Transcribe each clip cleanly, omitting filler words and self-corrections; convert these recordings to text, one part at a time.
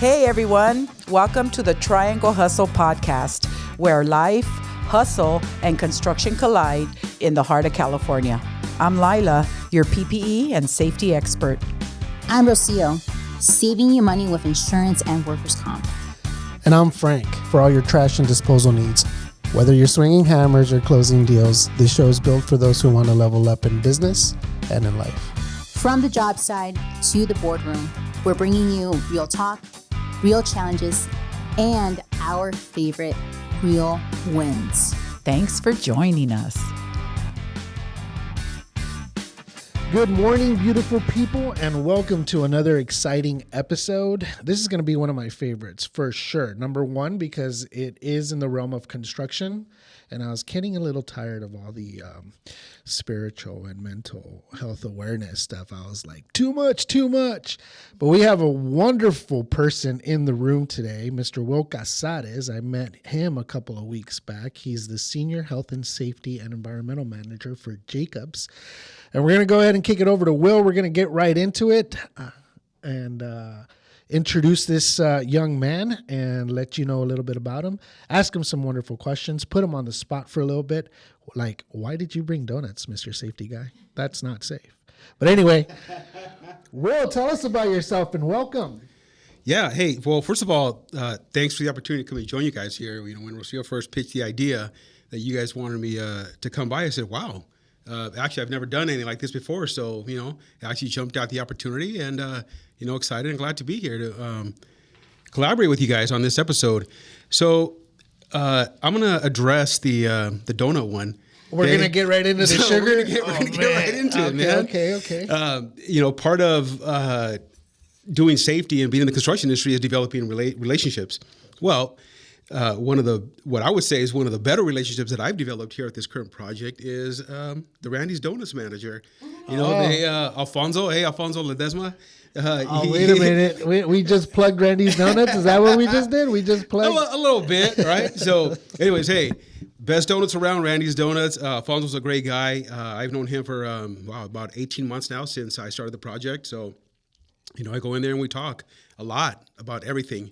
Hey everyone, welcome to the Triangle Hustle podcast, where life, hustle, and construction collide in the heart of California. I'm Lila, your PPE and safety expert. I'm Rocio, saving you money with insurance and workers' comp. And I'm Frank, for all your trash and disposal needs. Whether you're swinging hammers or closing deals, this show is built for those who want to level up in business and in life. From the job site to the boardroom, we're bringing you real talk, real challenges, and our favorite real wins. Thanks for joining us. Good morning, beautiful people, and welcome to another exciting episode. This is going to be one of my favorites for sure. Number one, because it is in the realm of construction, and I was getting a little tired of all the spiritual and mental health awareness stuff. I was like, too much. But we have a wonderful person in the room today, Mr. Will Casarez. I met him a couple of weeks back. He's the Senior Health and Safety and Environmental Manager for Jacobs. And we're going to go ahead and kick it over to Will. We're going to get right into it and introduce this young man and let you know a little bit about him. Ask him some wonderful questions. Put him on the spot for a little bit. Like, why did you bring donuts, Mr. Safety Guy? That's not safe. But anyway, Will, tell us about yourself and welcome. Yeah. Hey, well, first of all, thanks for the opportunity to come and join you guys here. You know, when Rocio first pitched the idea that you guys wanted me to come by, I said, wow. Actually, I've never done anything like this before. So, you know, I actually jumped out the opportunity and, excited and glad to be here to collaborate with you guys on this episode. So I'm going to address the donut one. We're going to get right into the sugar? We're going to get right into it, man. Okay. Part of doing safety and being in the construction industry is developing relationships. Well, what I would say is one of the better relationships that I've developed here at this current project is the Randy's Donuts manager. You know, Alfonso Ledesma. Wait a minute. We just plugged Randy's Donuts? Is that what we just did? We just plugged? A little bit, right? So anyways, hey, best donuts around, Randy's Donuts. Alfonso's a great guy. I've known him for about 18 months now since I started the project. So, you know, I go in there and we talk a lot about everything.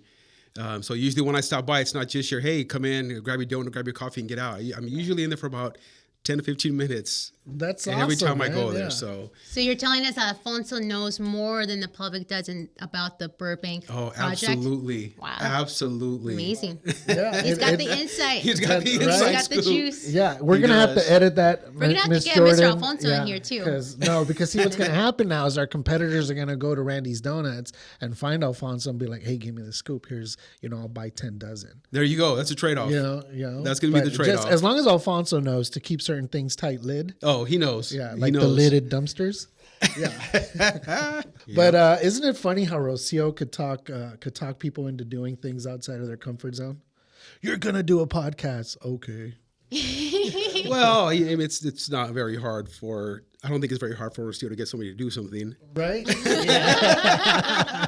So usually when I stop by, it's not just your, hey, come in, grab your donut, grab your coffee, and get out. I'm usually in there for about 10 to 15 minutes. That's awesome, every time man. I go there. So you're telling us that Alfonso knows more than the public does about the Burbank project? Absolutely. Wow. Absolutely. Amazing. Yeah, He's got the insight. He's got the insight. He's got the juice. Yeah, we're going to have to edit that. We're going to have to get Jordan. Mr. Alfonso in here too. Because see what's going to happen now is our competitors are going to go to Randy's Donuts and find Alfonso and be like, hey, give me the scoop. Here's, I'll buy 10 dozen. There you go. That's a trade-off. That's going to be the trade-off. As long as Alfonso knows to keep certain things tight-lid. Oh, he knows. Yeah, like the lidded dumpsters. Yeah. But isn't it funny how Rocio could talk people into doing things outside of their comfort zone? You're going to do a podcast. Okay. Well, it's not very hard I don't think it's very hard for Rocio to get somebody to do something. Right? Yeah.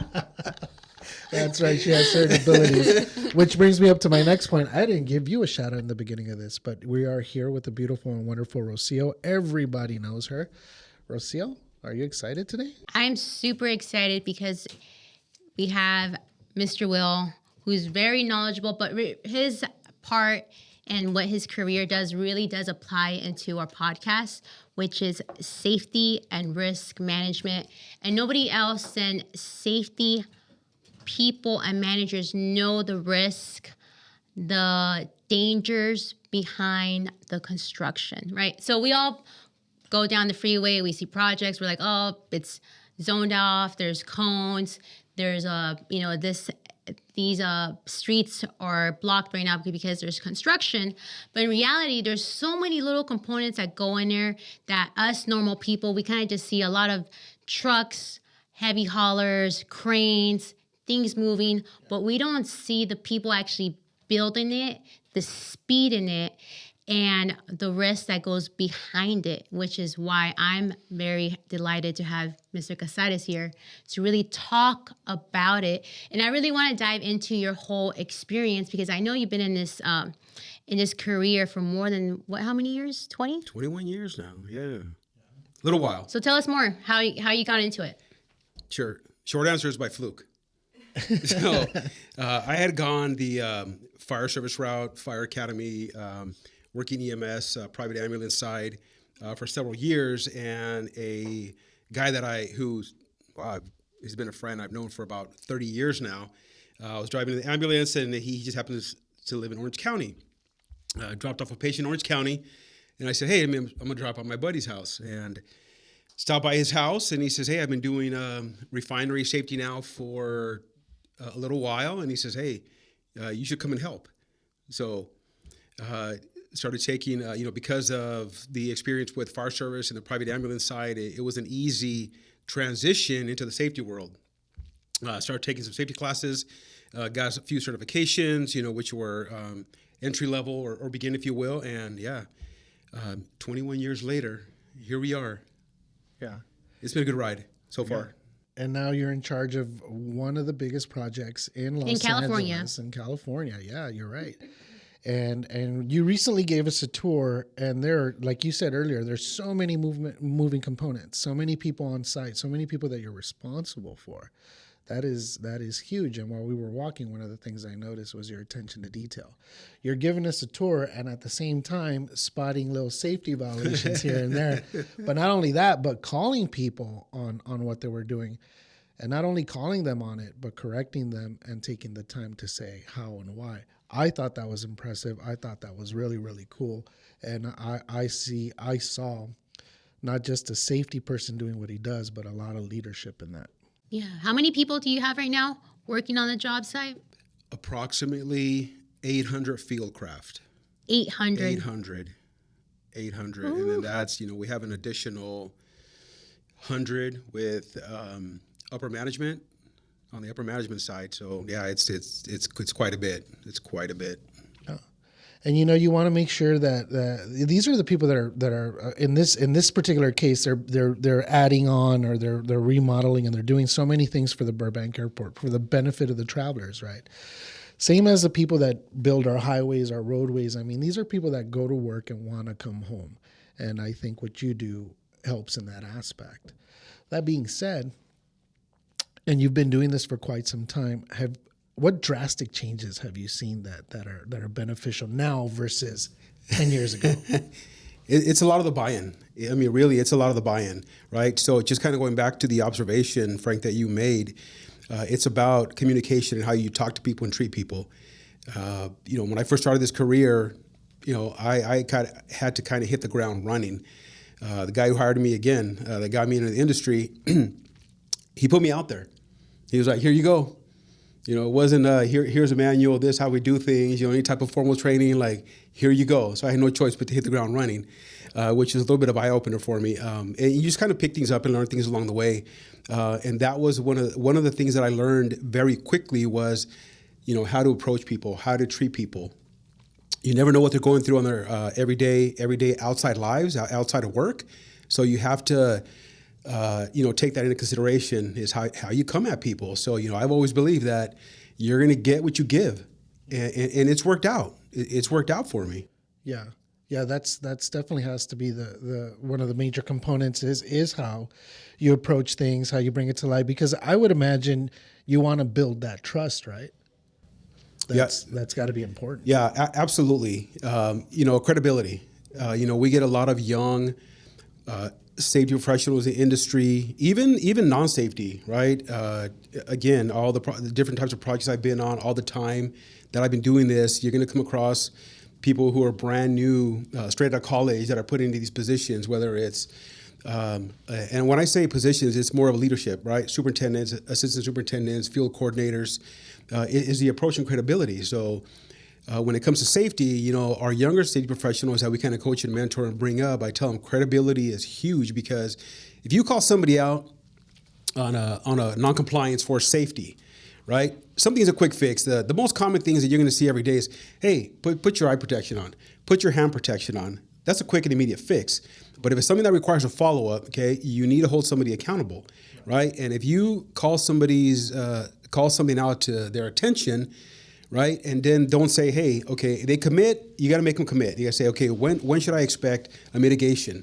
That's right. She has certain abilities. Which brings me up to my next point. I didn't give you a shout out in the beginning of this, but we are here with the beautiful and wonderful Rocio. Everybody knows her. Rocio, are you excited today? I'm super excited because we have Mr. Will, who's very knowledgeable, but his part and what his career really does apply into our podcast, which is safety and risk management. And nobody else than safety people and managers know the risk, the dangers behind the construction, right? So we all go down the freeway, we see projects, we're like, oh, it's zoned off, there's cones, there's these streets are blocked right now because there's construction. But in reality, there's so many little components that go in there that us normal people, we kind of just see a lot of trucks, heavy haulers, cranes, things moving, but we don't see the people actually building it, the speed in it, and the risk that goes behind it, which is why I'm very delighted to have Mr. Casarez here to really talk about it. And I really want to dive into your whole experience because I know you've been in this career for more than, how many years? 20? 21 years now, yeah. Little while. So tell us more, how you got into it. Sure. Short answer is by fluke. So I had gone the fire service route, fire academy, working EMS, private ambulance side for several years, and a guy who's he's been a friend I've known for about 30 years now. I was driving the ambulance, and he just happens to live in Orange County. Dropped off a patient in Orange County, and I said, hey, I'm going to drop off my buddy's house. And stopped by his house, and he says, hey, I've been doing refinery safety now for a little while. And he says, hey, you should come and help. So started taking, because of the experience with fire service and the private ambulance side, it was an easy transition into the safety world. Started taking some safety classes, got a few certifications, which were entry level or begin, if you will. And 21 years later, here we are. Yeah. It's been a good ride so far. And now you're in charge of one of the biggest projects in California. Angeles, in California. Yeah, you're right. And you recently gave us a tour, and there, like you said earlier, there's so many moving components, so many people on site, so many people that you're responsible for. That is huge. And while we were walking, one of the things I noticed was your attention to detail. You're giving us a tour and at the same time spotting little safety violations here and there. But not only that, but calling people on what they were doing. And not only calling them on it, but correcting them and taking the time to say how and why. I thought that was impressive. I thought that was really, really cool. And I saw not just a safety person doing what he does, but a lot of leadership in that. Yeah. How many people do you have right now working on the job site? Approximately 800 field craft. 800. 800. And then that's, we have an additional 100 with upper management on the upper management side. So yeah, it's quite a bit. It's quite a bit. And you want to make sure that these are the people that are in this particular case they're adding on or they're remodeling and they're doing so many things for the Burbank Airport for the benefit of the travelers, right? Same as the people that build our highways, our roadways. I mean, these are people that go to work and want to come home, and I think what you do helps in that aspect. That being said, and you've been doing this for quite some time, what drastic changes have you seen that are beneficial now versus 10 years ago? It's a lot of the buy-in. I mean, really, it's a lot of the buy-in, right? So just kind of going back to the observation, Frank, that you made, it's about communication and how you talk to people and treat people. When I first started this career, I had to kind of hit the ground running. The guy who hired me again, that got me into the industry, he put me out there. He was like, here you go. It wasn't here's a manual, this how we do things, any type of formal training, like here you go. So I had no choice but to hit the ground running, which is a little bit of eye opener for me. And you just kind of pick things up and learn things along the way. And that was one of the things that I learned very quickly was, how to approach people, how to treat people. You never know what they're going through on their everyday outside lives, outside of work. So you have to take that into consideration is how you come at people. So, I've always believed that you're going to get what you give, and it's worked out. It's worked out for me. Yeah. That's definitely has to be the one of the major components is how you approach things, how you bring it to life. Because I would imagine you want to build that trust, right? That's got to be important. Yeah, absolutely. Credibility. We get a lot of young safety professionals in the industry, even non-safety, right? Again, all the different types of projects I've been on, all the time that I've been doing this, you're going to come across people who are brand new, straight out of college, that are put into these positions, whether it's, and when I say positions, it's more of leadership, right? Superintendents, assistant superintendents, field coordinators, is the approach and credibility. So when it comes to safety, our younger safety professionals that we kind of coach and mentor and bring up, I tell them credibility is huge, because if you call somebody out on a non-compliance for safety, right? Something's a quick fix. The most common things that you're going to see every day is, hey, put your eye protection on, put your hand protection on. That's a quick and immediate fix. But if it's something that requires a follow-up, okay, you need to hold somebody accountable, right? And if you call something out to their attention, right? And then don't say, hey, okay, they commit, you got to make them commit. You got to say, okay, when should I expect a mitigation?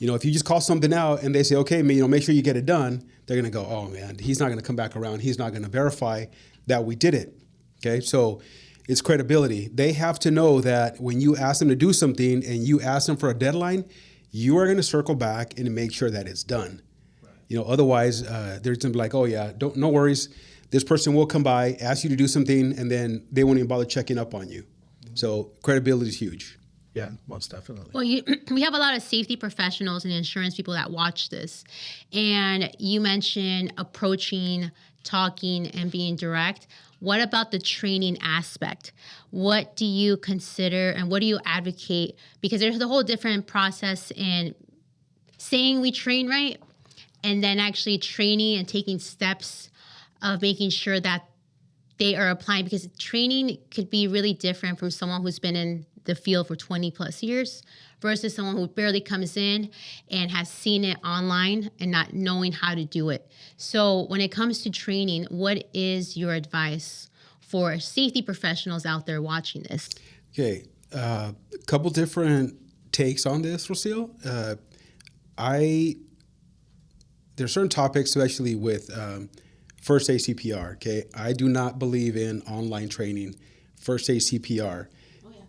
if you just call something out and they say, okay, make sure you get it done, they're going to go, oh man, he's not going to come back around. He's not going to verify that we did it. Okay. So it's credibility. They have to know that when you ask them to do something and you ask them for a deadline, you are going to circle back and make sure that it's done. Right. Otherwise they're going to be like, oh yeah, no worries. This person will come by, ask you to do something, and then they won't even bother checking up on you. Mm-hmm. So credibility is huge. Yeah, most definitely. Well, we have a lot of safety professionals and insurance people that watch this. And you mentioned approaching, talking, and being direct. What about the training aspect? What do you consider and what do you advocate? Because there's a whole different process in saying we train right and then actually training and taking steps of making sure that they are applying. Because training could be really different from someone who's been in the field for 20 plus years versus someone who barely comes in and has seen it online and not knowing how to do it. So when it comes to training, what is your advice for safety professionals out there watching this? Okay, a couple different takes on this, Rocio. There's certain topics, especially with first aid CPR. Okay, I do not believe in online training, first aid CPR.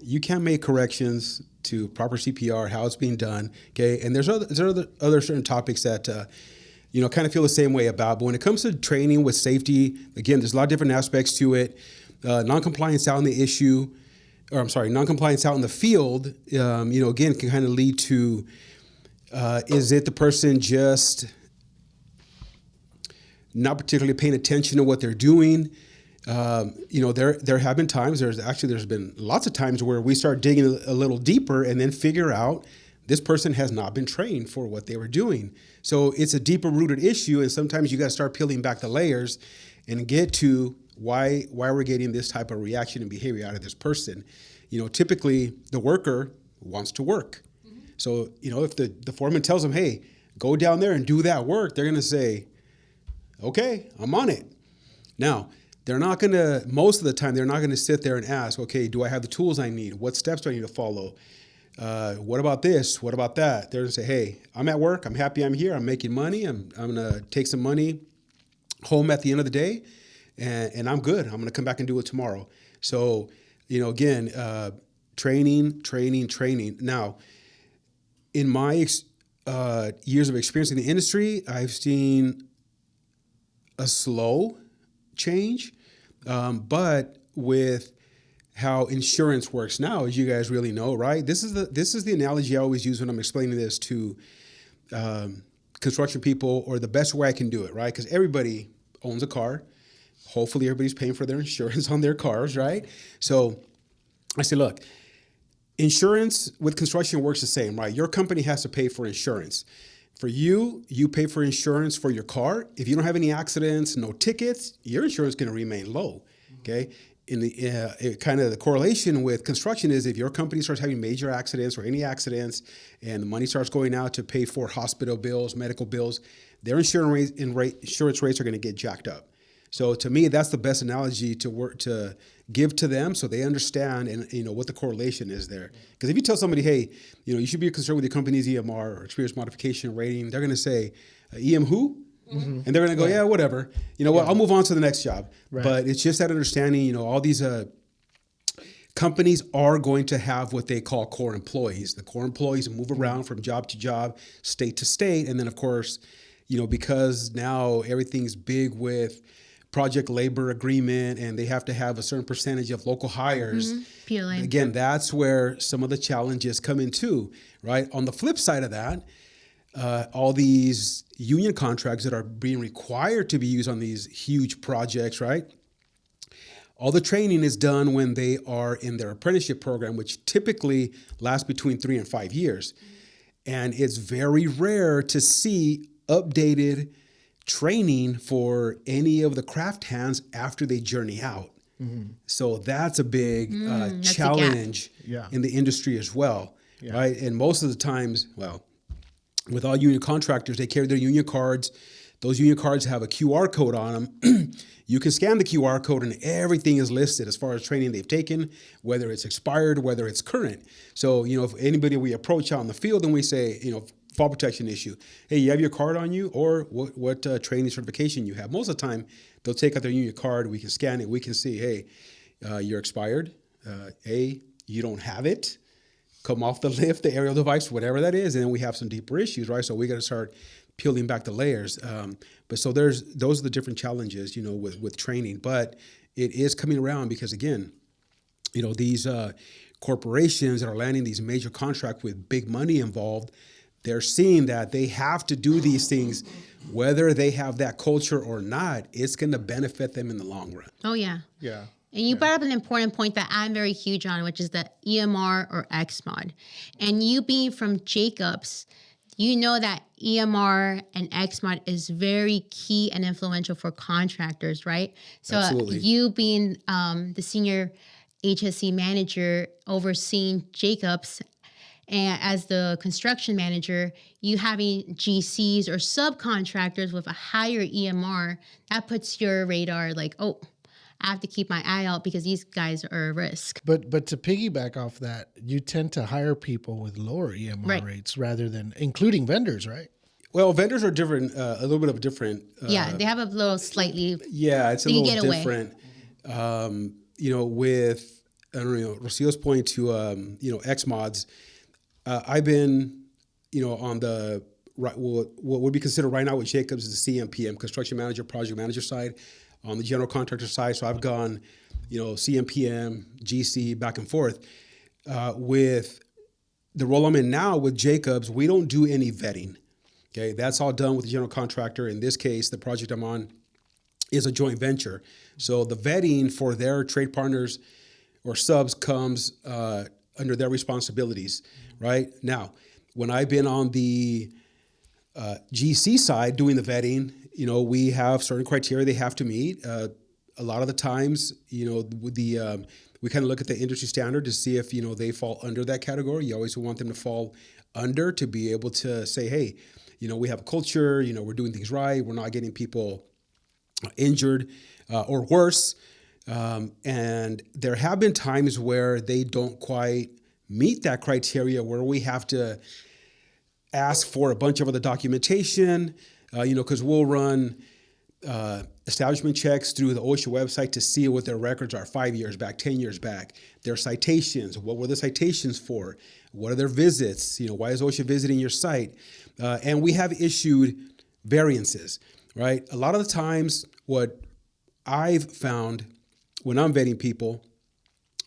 You can't make corrections to proper CPR, how it's being done, okay? And there's other certain topics that, kind of feel the same way about. But when it comes to training with safety, again, there's a lot of different aspects to it. Non-compliance out in the non-compliance out in the field, again, can kind of lead to, is it the person just not particularly paying attention to what they're doing? There have been times, there's been lots of times where we start digging a little deeper and then figure out this person has not been trained for what they were doing. So it's a deeper rooted issue. And sometimes you got to start peeling back the layers and get to why we're getting this type of reaction and behavior out of this person. Typically the worker wants to work. Mm-hmm. So, if the foreman tells them, hey, go down there and do that work, they're going to say, okay, I'm on it. Now, most of the time, they're not going to sit there and ask, okay, do I have the tools I need? What steps do I need to follow? What about this? What about that? They're going to say, hey, I'm at work. I'm happy I'm here. I'm making money. I'm going to take some money home at the end of the day, and I'm good. I'm going to come back and do it tomorrow. So, again, training. Now, in my years of experience in the industry, I've seen a slow change, but with how insurance works now, as you guys really know, right? This is the analogy I always use when I'm explaining this to construction people, or the best way I can do it, right? Because everybody owns a car. Hopefully everybody's paying for their insurance on their cars, right? So I say, look, insurance with construction works the same, right? Your company has to pay for insurance. For you pay for insurance for your car. If you don't have any accidents, no tickets, your insurance is going to remain low, okay? In the kind of the correlation with construction is if your company starts having major accidents or any accidents and the money starts going out to pay for hospital bills, medical bills, their insurance rates are going to get jacked up. So to me, that's the best analogy to give to them so they understand and what the correlation is there. Because if you tell somebody, hey, you should be concerned with your company's EMR or experience modification rating, they're going to say, EM who? Mm-hmm. And they're going to go, yeah, whatever. What? I'll move on to the next job. Right. But it's just that understanding, all these companies are going to have what they call core employees. The core employees move around from job to job, state to state. And then, of course, because now everything's big with project labor agreement and they have to have a certain percentage of local hires. Mm-hmm. Again, that's where some of the challenges come in too, right? On the flip side of that, all these union contracts that are being required to be used on these huge projects, right? All the training is done when they are in their apprenticeship program, which typically lasts between 3 and 5 years. And it's very rare to see updated training for any of the craft hands after they journey out. Mm-hmm. So that's a big challenge in the industry as well, right? And most of the times, with all union contractors, they carry their union cards. Those union cards have a QR code on them. You can scan the QR code and everything is listed as far as training they've taken, whether it's expired, whether it's current. So, if anybody we approach out in the field and we say, fall protection issue. Hey, you have your card on you, or what training certification you have. Most of the time, they'll take out their union card. We can scan it. We can see, hey, you're expired. You don't have it. Come off the lift, the aerial device, whatever that is, and then we have some deeper issues, right? So we got to start peeling back the layers. But so those are the different challenges, with training. But it is coming around because, again, these corporations that are landing these major contracts with big money involved, they're seeing that they have to do these things, whether they have that culture or not. It's going to benefit them in the long run. Oh, yeah. Yeah. And you brought up an important point that I'm very huge on, which is the EMR or XMOD. And you being from Jacobs, you know that EMR and XMOD is very key and influential for contractors, right? So Absolutely. You being the senior HSC manager overseeing Jacobs, and as the construction manager, you having GCs or subcontractors with a higher EMR, that puts your radar like, oh, I have to keep my eye out because these guys are a risk. But to piggyback off that, you tend to hire people with lower EMR rates rather than including vendors, right? Well, vendors are different, a little bit of a different. They have a little slightly. Yeah, it's a you little get away. different. With Rocio's point to XMODs, I've been on the what would be considered right now with Jacobs is the CMPM, construction manager, project manager side. On the general contractor side, so I've gone, CMPM, GC, back and forth. With the role I'm in now with Jacobs, we don't do any vetting. Okay, that's all done with the general contractor. In this case, the project I'm on is a joint venture. So the vetting for their trade partners or subs comes under their responsibilities, right? Now, when I've been on the GC side doing the vetting, we have certain criteria they have to meet. A lot of the times, with we kind of look at the industry standard to see if, they fall under that category. You always want them to fall under to be able to say, hey, we have a culture, we're doing things right. We're not getting people injured or worse. And there have been times where they don't quite meet that criteria, where we have to ask for a bunch of other documentation, because we'll run establishment checks through the OSHA website to see what their records are 5 years back, 10 years back. Their citations, what were the citations for? What are their visits? Why is OSHA visiting your site? And we have issued variances, right? A lot of the times what I've found when I'm vetting people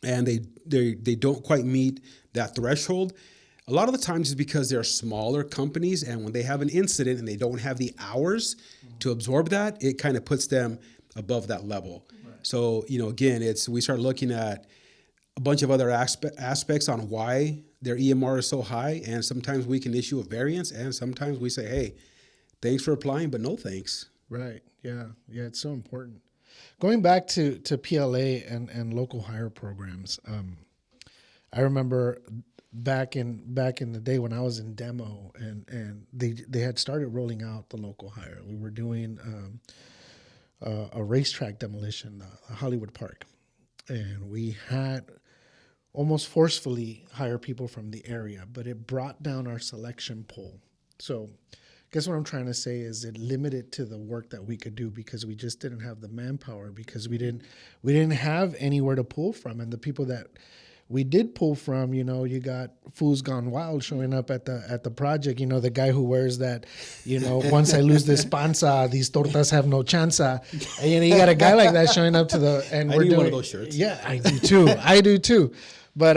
and they don't quite meet that threshold, a lot of the times is because they're smaller companies, and when they have an incident and they don't have the hours to absorb that, it kind of puts them above that level. Right. So, again, we start looking at a bunch of other aspects on why their EMR is so high, and sometimes we can issue a variance, and sometimes we say, hey, thanks for applying, but no thanks. Right. Yeah. Yeah. It's so important. Going back to PLA and local hire programs, I remember back in the day when I was in demo and they had started rolling out the local hire. We were doing a racetrack demolition, Hollywood Park, and we had almost forcefully hire people from the area, but it brought down our selection pool. So I guess what I'm trying to say is it limited to the work that we could do because we just didn't have the manpower, because we didn't have anywhere to pull from. And the people that we did pull from, you got Fools Gone Wild showing up at the project, the guy who wears that, once I lose this panza, these tortas have no chanza. And you got a guy like that showing up and we're doing one of those shirts. Yeah, I do too. But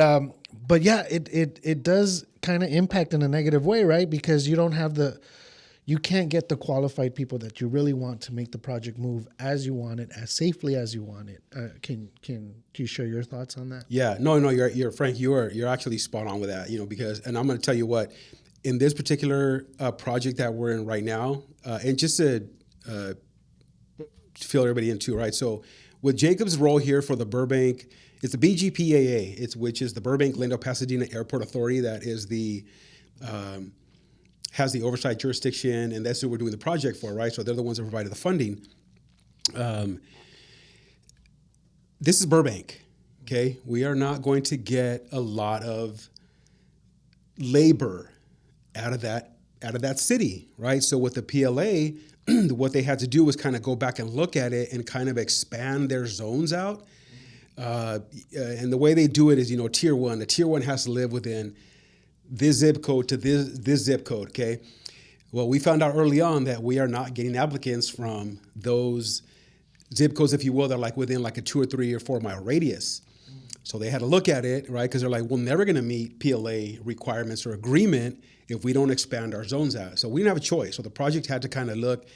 yeah, it does kind of impact in a negative way, right? Because you can't get the qualified people that you really want to make the project move as you want it, as safely as you want it. Can you share your thoughts on that? Yeah, no, you're Frank. You're actually spot on with that. Because, and I'm going to tell you what, in this particular project that we're in right now, and just to fill everybody in too, right? So with Jacob's role here for the Burbank, it's the BGPAA, which is the Burbank Glendale Pasadena Airport Authority, that is the has the oversight jurisdiction, and that's who we're doing the project for, right? So they're the ones that provided the funding. This is Burbank, okay? We are not going to get a lot of labor out of that out of that city, right? So with the PLA, what they had to do was kind of go back and look at it and kind of expand their zones out. And the way they do it is, tier one. The tier one has to live within this zip code to this zip code, okay? Well, we found out early on that we are not getting applicants from those zip codes, if you will, that are like within like a 2 or 3 or 4 mile radius. So they had to look at it, right? Because they're like, we're never going to meet PLA requirements or agreement if we don't expand our zones out. So we didn't have a choice. So the project had to kind of look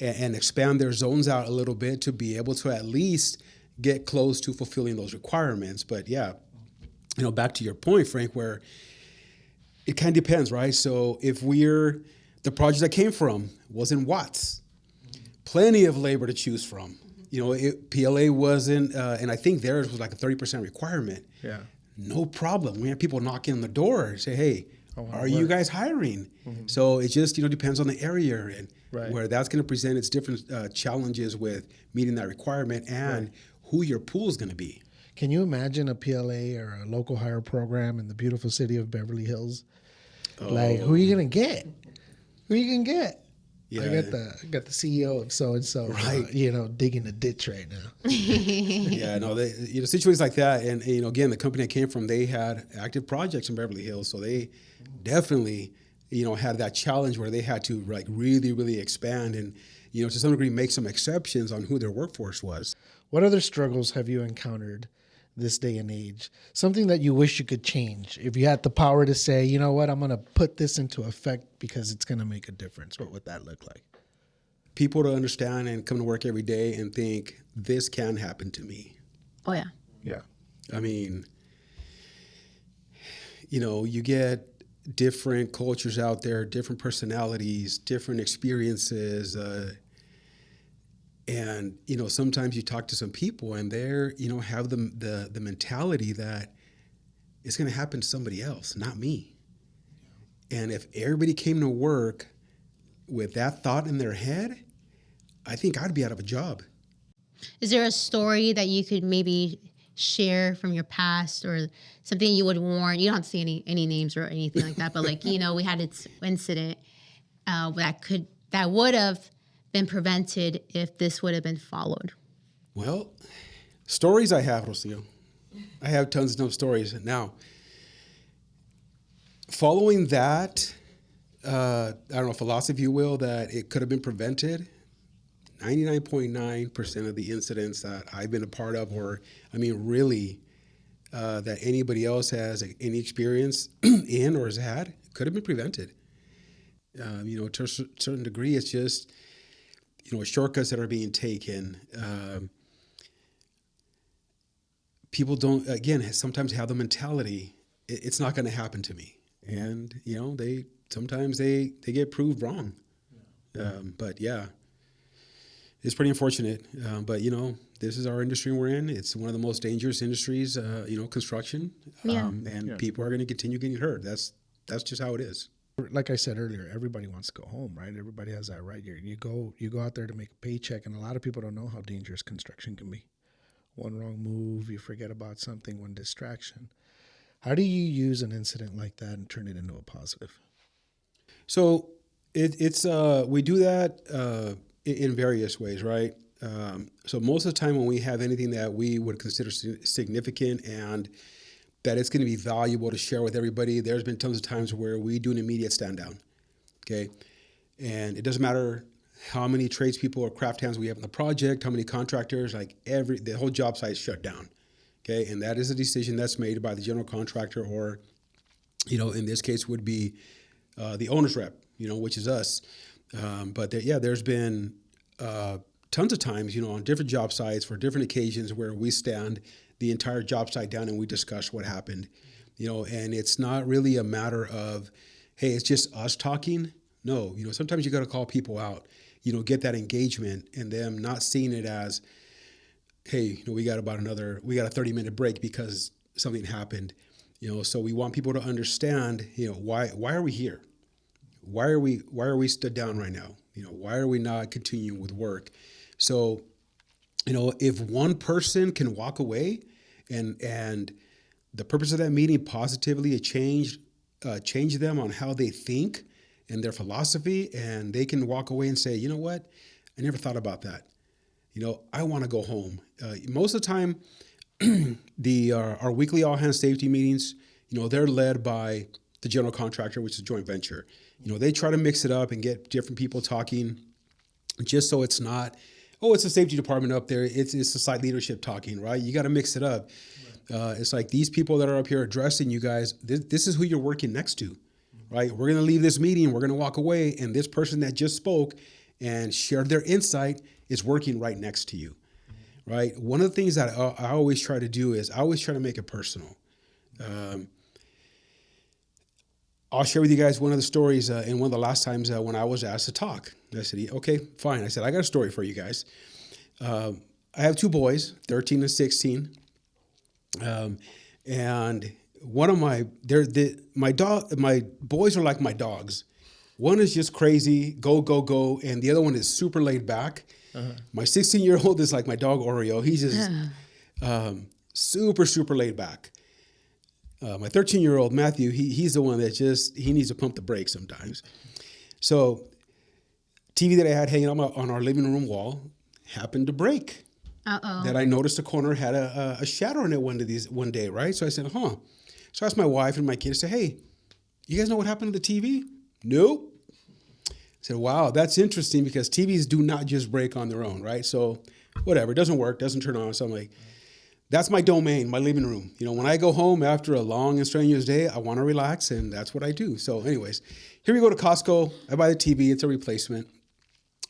and expand their zones out a little bit to be able to at least get close to fulfilling those requirements. But yeah, back to your point, Frank, where it kind of depends, right? So if the project I came from was in Watts, plenty of labor to choose from. PLA wasn't, and I think theirs was like a 30% requirement. Yeah. No problem. We have people knocking on the door and say, hey, are you guys hiring? Mm-hmm. So it just, depends on the area you're in, where that's going to present its different challenges with meeting that requirement and who your pool is going to be. Can you imagine a PLA or a local hire program in the beautiful city of Beverly Hills? Like, who are you going to get? Who are you going to get? Yeah. I got the CEO of so and so, digging a ditch right now. Yeah, no, situations like that, and again, the company I came from, they had active projects in Beverly Hills, so they definitely, had that challenge where they had to like really, really expand and, to some degree, make some exceptions on who their workforce was. What other struggles have you encountered this day and age? Something that you wish you could change. If you had the power to say, you know what, I'm going to put this into effect because it's going to make a difference. What would that look like? People to understand and come to work every day and think, this can happen to me. Oh, yeah. Yeah. I mean, you get different cultures out there, different personalities, different experiences, and, sometimes you talk to some people and they're, have the mentality that it's going to happen to somebody else, not me. And if everybody came to work with that thought in their head, I think I'd be out of a job. Is there a story that you could maybe share from your past or something you would warn? You don't have to say any names or anything like that, but like, we had this incident that would have been prevented if this would have been followed? Well, stories I have, Rocio. I have tons of stories. Now, following that, I don't know, philosophy, if you will, that it could have been prevented, 99.9% of the incidents that I've been a part of, really, that anybody else has any experience in or has had, could have been prevented. To a certain degree, it's just, shortcuts that are being taken. People don't, again, sometimes have the mentality, it's not going to happen to me. And, they sometimes get proved wrong. But yeah, it's pretty unfortunate. But, this is our industry we're in. It's one of the most dangerous industries, construction. People are going to continue getting hurt. That's just how it is. Like I said earlier, everybody wants to go home, right? Everybody has that right. You go out there to make a paycheck, and a lot of people don't know how dangerous construction can be. One wrong move, you forget about something, one distraction. How do you use an incident like that and turn it into a positive? So it's we do that in various ways, right? So most of the time when we have anything that we would consider significant and that it's going to be valuable to share with everybody, there's been tons of times where we do an immediate stand down, okay? And it doesn't matter how many tradespeople or craft hands we have in the project, how many contractors, the whole job site is shut down, okay? And that is a decision that's made by the general contractor or, in this case would be the owner's rep, which is us. But there's been tons of times, on different job sites for different occasions where we stand the entire job site down and we discuss what happened, and it's not really a matter of, hey, it's just us talking. No, sometimes you got to call people out, get that engagement and them not seeing it as, hey, we got a 30-minute break because something happened, so we want people to understand, why are we here? Why are we stood down right now? Why are we not continuing with work? So, if one person can walk away and the purpose of that meeting positively change them on how they think and their philosophy, and they can walk away and say, you know what, I never thought about that. I want to go home. Most of the time, our weekly all hands safety meetings, they're led by the general contractor, which is a joint venture. They try to mix it up and get different people talking, just so it's not, it's a safety department up there. It's a site leadership talking, right? You got to mix it up. Right. It's like these people that are up here addressing you guys, this is who you're working next to, right? We're going to leave this meeting, we're going to walk away, and this person that just spoke and shared their insight is working right next to you, right? One of the things that I always try to do is I always try to make it personal. I'll share with you guys one of the stories in one of the last times when I was asked to talk. I said, okay, fine. I said, I got a story for you guys. I have two boys, 13 and 16. And one of my boys are like my dogs. One is just crazy, go, go, go. And the other one is super laid back. Uh-huh. My 16-year-old is like my dog Oreo. He's just super, super laid back. My 13-year-old Matthew, he's the one that he needs to pump the brakes sometimes. So TV that I had hanging on our living room wall happened to break. Uh-oh. That I noticed the corner had a shadow in it one day, right? So I said, So I asked my wife and my kids, I said, hey, you guys know what happened to the TV? Nope. I said, wow, that's interesting because TVs do not just break on their own, right? So whatever, it doesn't work, doesn't turn on. So I'm like, that's my domain, my living room. When I go home after a long and strenuous day, I want to relax, and that's what I do. So anyways, here we go to Costco. I buy the TV. It's a replacement.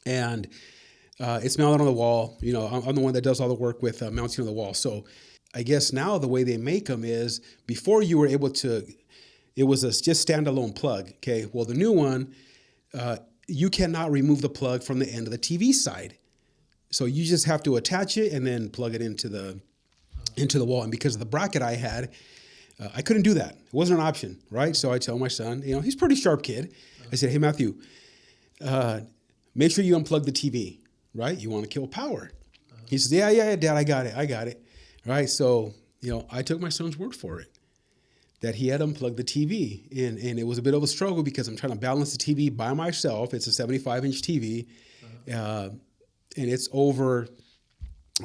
And it's mounted on the wall. I'm the one that does all the work with mounting on the wall. So I guess now the way they make them is before you were able to, it was a just standalone plug. Okay. Well, the new one, you cannot remove the plug from the end of the TV side. So you just have to attach it and then plug it into the wall. And because of the bracket I had, I couldn't do that. It wasn't an option, right? So I tell my son, he's a pretty sharp kid. I said, hey, Matthew, make sure you unplug the TV, right? You want to kill power. He says, yeah, Dad, I got it. Right? So, I took my son's word for it, that he had unplugged the TV. And it was a bit of a struggle because I'm trying to balance the TV by myself. It's a 75-inch TV, and it's over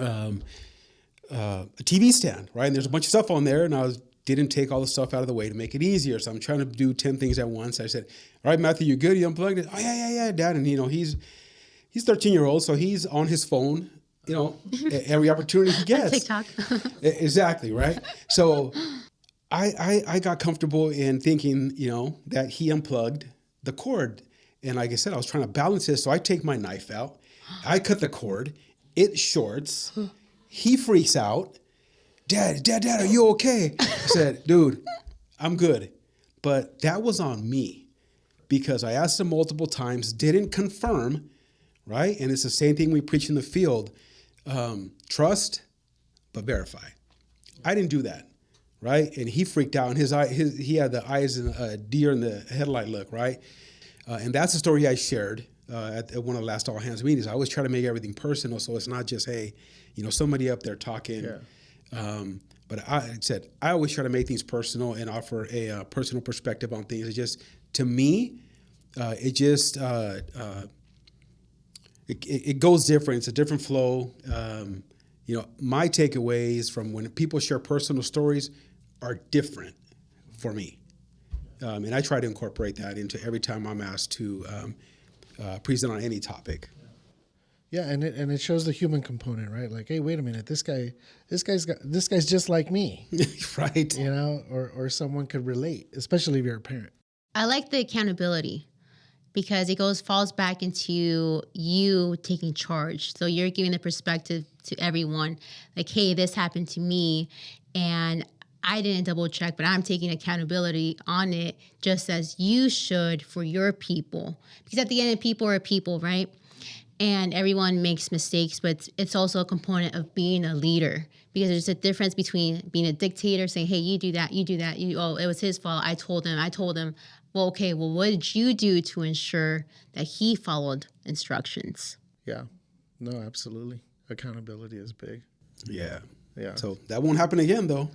a TV stand, right? And there's a bunch of stuff on there, and I didn't take all the stuff out of the way to make it easier. So I'm trying to do 10 things at once. I said, all right, Matthew, you good? You unplugged it? Oh, yeah, Dad. And, he's 13-year-old, so he's on his phone, every opportunity he gets. TikTok. Exactly, right? So I got comfortable in thinking, that he unplugged the cord. And like I said, I was trying to balance this. So I take my knife out. I cut the cord. It shorts. He freaks out. Dad, are you okay? I said, dude, I'm good. But that was on me because I asked him multiple times, didn't confirm, right? And it's the same thing we preach in the field. Trust, but verify. I didn't do that, right? And he freaked out. And he had the eyes in a deer in the headlight look, right? And that's the story I shared at one of the last all hands meetings. I always try to make everything personal, so it's not just, hey, somebody up there talking. Yeah. But I always try to make things personal and offer a personal perspective on things. It just, to me, it goes different. It's a different flow. My takeaways from when people share personal stories are different for me. And I try to incorporate that into every time I'm asked to present on any topic. Yeah, and it shows the human component, right? Like, hey, wait a minute, this guy's just like me, right? Or someone could relate, especially if you're a parent. I like the accountability because it falls back into you taking charge. So you're giving the perspective to everyone, like, hey, this happened to me, and I didn't double check, but I'm taking accountability on it, just as you should for your people. Because at the end, people are people, right? And everyone makes mistakes, but it's also a component of being a leader because there's a difference between being a dictator, saying, hey, you do that. It was his fault. I told him. Well, okay, what did you do to ensure that he followed instructions? Yeah, no, absolutely. Accountability is big. Yeah. Yeah. So that won't happen again, though.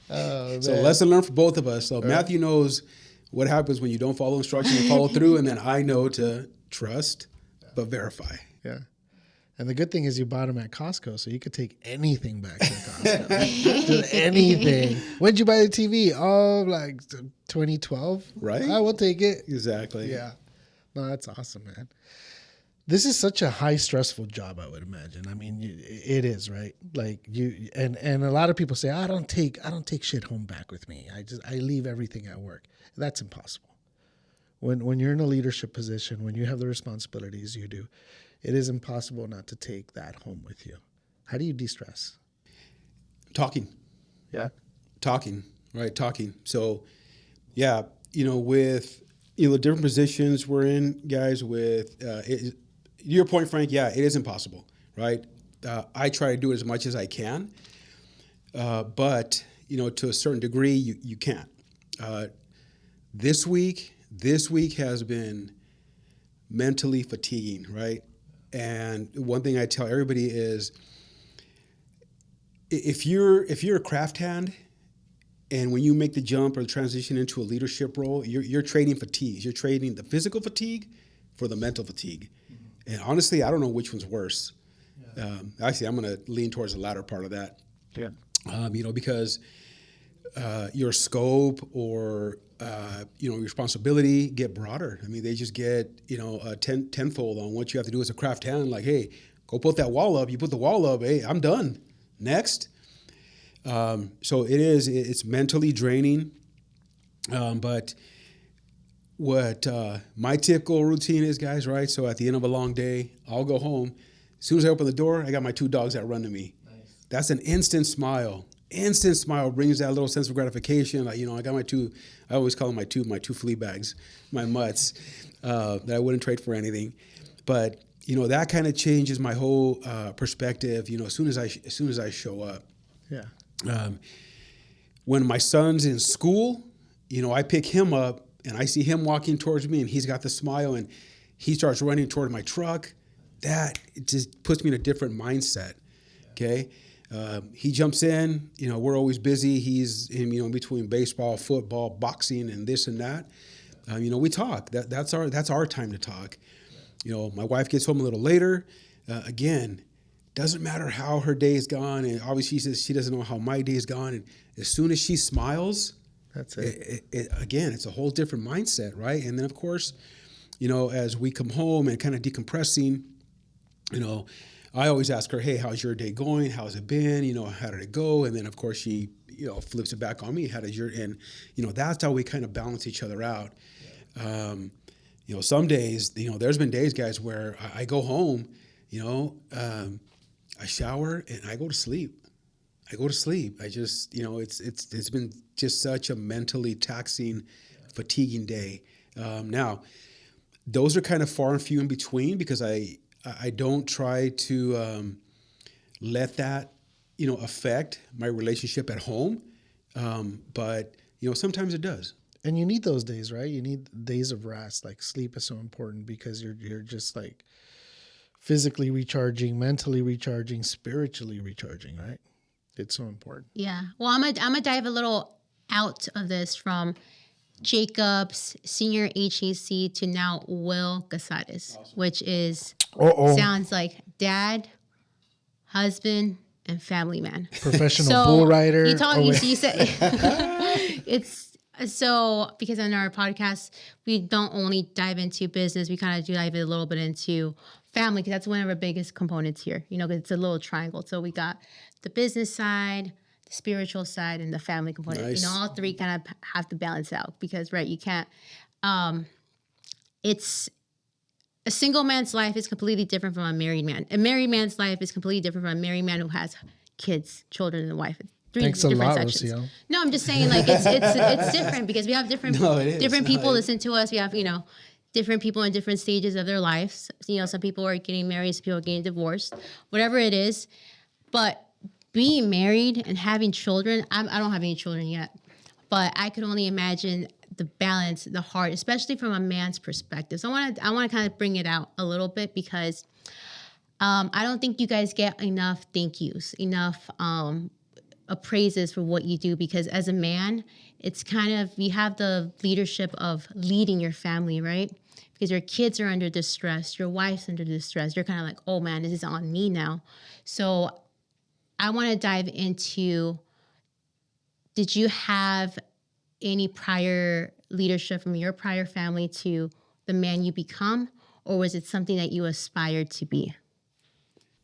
So lesson learned for both of us. So Matthew knows what happens when you don't follow instructions and follow through, and then I know to trust but verify. Yeah. And the good thing is you bought them at Costco, so you could take anything back to Costco. Just anything. When'd you buy the TV? Oh, like 2012? Right. I will take it. Exactly. Yeah. No, that's awesome, man. This is such a high stressful job, I would imagine. I mean, it is, right? Like you and a lot of people say, I don't take shit home back with me. I leave everything at work. That's impossible. When you're in a leadership position, when you have the responsibilities you do, it is impossible not to take that home with you. How do you de-stress? Talking. Yeah. Talking, right? Talking. So, yeah, with the different positions we're in, guys, with your point, Frank, yeah, it is impossible, right? I try to do it as much as I can, but, to a certain degree, you can't. This week has been mentally fatiguing, right? And one thing I tell everybody is, if you're a craft hand, and when you make the jump or the transition into a leadership role, you're trading fatigues. You're trading the physical fatigue for the mental fatigue. Mm-hmm. And honestly, I don't know which one's worse. Yeah. Actually, I'm going to lean towards the latter part of that. Yeah. Because your scope or your responsibility get broader. I mean, they just get tenfold on what you have to do as a craft hand. Like, hey, go put that wall up. You put the wall up. Hey, I'm done. Next. So it's mentally draining. But what my typical routine is, guys, right? So at the end of a long day, I'll go home. As soon as I open the door, I got my 2 dogs that run to me. Nice. That's an instant smile. Instant smile brings that little sense of gratification. Like, I got I always call them my two flea bags, my mutts, that I wouldn't trade for anything. But, that kind of changes my whole perspective, as soon as I show up. Yeah. When my son's in school, I pick him up and I see him walking towards me and he's got the smile and he starts running toward my truck. It just puts me in a different mindset. Okay. He jumps in, we're always busy. He's in between baseball, football, boxing, and this and that. We talk. That's our time to talk. My wife gets home a little later. Again, doesn't matter how her day's gone, and obviously she says she doesn't know how my day's gone. And as soon as she smiles, that's it. Again, it's a whole different mindset, right? And then of course, as we come home and kind of decompressing, I always ask her, hey, how's your day going? How's it been? How did it go? And then, of course, she, flips it back on me. How did and, that's how we kind of balance each other out. Some days, there's been days, guys, where I go home, I shower and I go to sleep. I just, it's been just such a mentally taxing, fatiguing day. Now, those are kind of far and few in between because I don't try to let that, affect my relationship at home. But, sometimes it does. And you need those days, right? You need days of rest. Like sleep is so important because you're just like physically recharging, mentally recharging, spiritually recharging, right? It's so important. Yeah. Well, I'm gonna dive a little out of this from Jacob's senior HAC to now Will Casarez, awesome. Which is sounds like dad, husband, and family man. Professional bull rider. You said it's so because on our podcast we don't only dive into business, we kind of do dive a little bit into family because that's one of our biggest components here. Because it's a little triangle. So we got the business side, the spiritual side, and the family component. Nice. All three kind of have to balance out because, right, you can't. It's a single man's life is completely different from a married man. A married man's life is completely different from a married man who has kids, children, and a wife. Thanks a lot, Rocio. No, I'm just saying, like it's different because we have different people listen to us. We have different people in different stages of their lives. Some people are getting married, some people are getting divorced, whatever it is. But being married and having children, I don't have any children yet, but I could only imagine the balance, the heart, especially from a man's perspective. So I want to kind of bring it out a little bit because I don't think you guys get enough thank yous, enough appraises for what you do, because as a man, it's kind of, you have the leadership of leading your family, right? Because your kids are under distress, your wife's under distress. You're kind of like, oh man, this is on me now. So I want to dive into, did you have any prior leadership from your prior family to the man you become, or was it something that you aspired to be?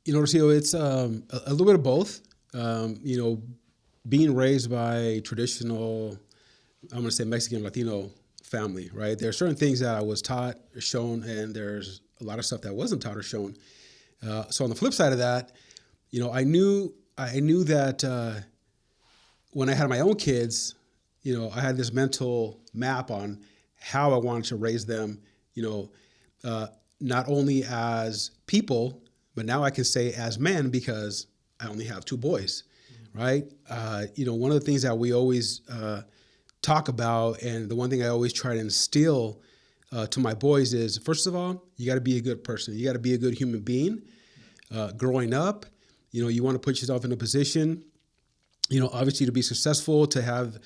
You know, Rocio, it's a little bit of both. You know, being raised by a traditional, I'm going to say Mexican Latino family, right? There are certain things that I was taught or shown, and there's a lot of stuff that wasn't taught or shown. So on the flip side of that, you know, I knew that when I had my own kids, you know, I had this mental map on how I wanted to raise them, you know, not only as people, but now I can say as men, because I only have 2 boys, right? You know, one of the things that we always talk about, and the one thing I always try to instill to my boys is, first of all, you got to be a good person. You got to be a good human being. Growing up, you know, you want to put yourself in a position, you know, obviously to be successful, to have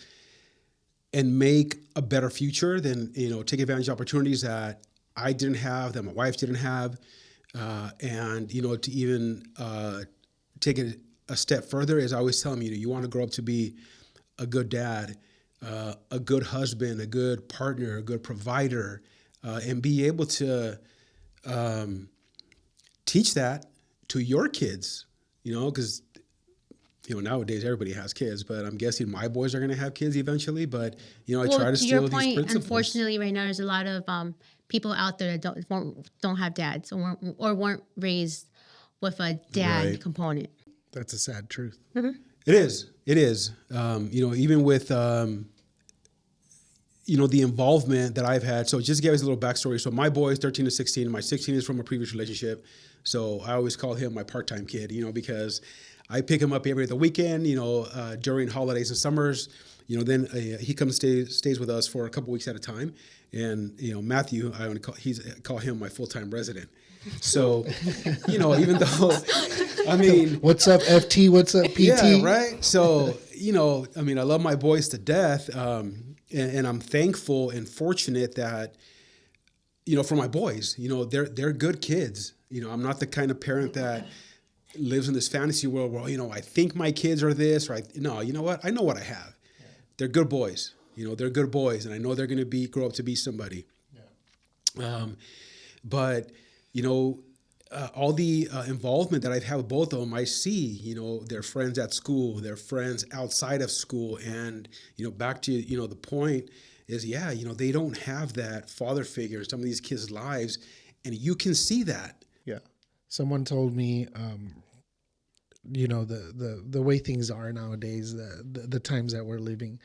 and make a better future, than, you know, take advantage of opportunities that I didn't have, that my wife didn't have. And, you know, to even take it a step further, is I always tell them, you know, you want to grow up to be a good dad, a good husband, a good partner, a good provider, and be able to teach that to your kids, you know, because, you know, nowadays everybody has kids, but I'm guessing my boys are going to have kids eventually. But, you know, I try to steal these principles. Unfortunately, right now there's a lot of people out there that don't have dads, or weren't raised with a dad component. That's a sad truth. Mm-hmm. It is. You know, even with, you know, the involvement that I've had. So just to give us a little backstory. So my boy is 13 to 16. My 16 is from a previous relationship. So I always call him my part-time kid, you know, because I pick him up every other weekend, you know, during holidays and summers. You know, then he comes stays with us for a couple weeks at a time. And, you know, Matthew, I call him my full-time resident. So, you know, even though, I mean, what's up, FT? What's up, PT? Yeah, right. So, you know, I mean, I love my boys to death. And I'm thankful and fortunate that, you know, for my boys, you know, they're good kids. You know, I'm not the kind of parent that lives in this fantasy world where, you know, I think my kids are this, or no, you know what? I know what I have. Yeah. They're good boys. You know, they're good boys, and I know they're going to grow up to be somebody. Yeah. But, you know, all the involvement that I've had with both of them, I see, you know, their friends at school, their friends outside of school. And, you know, back to, you know, the point is, yeah, you know, they don't have that father figure in some of these kids' lives. And you can see that. Yeah. Someone told me, you know, the way things are nowadays, the times that we're living,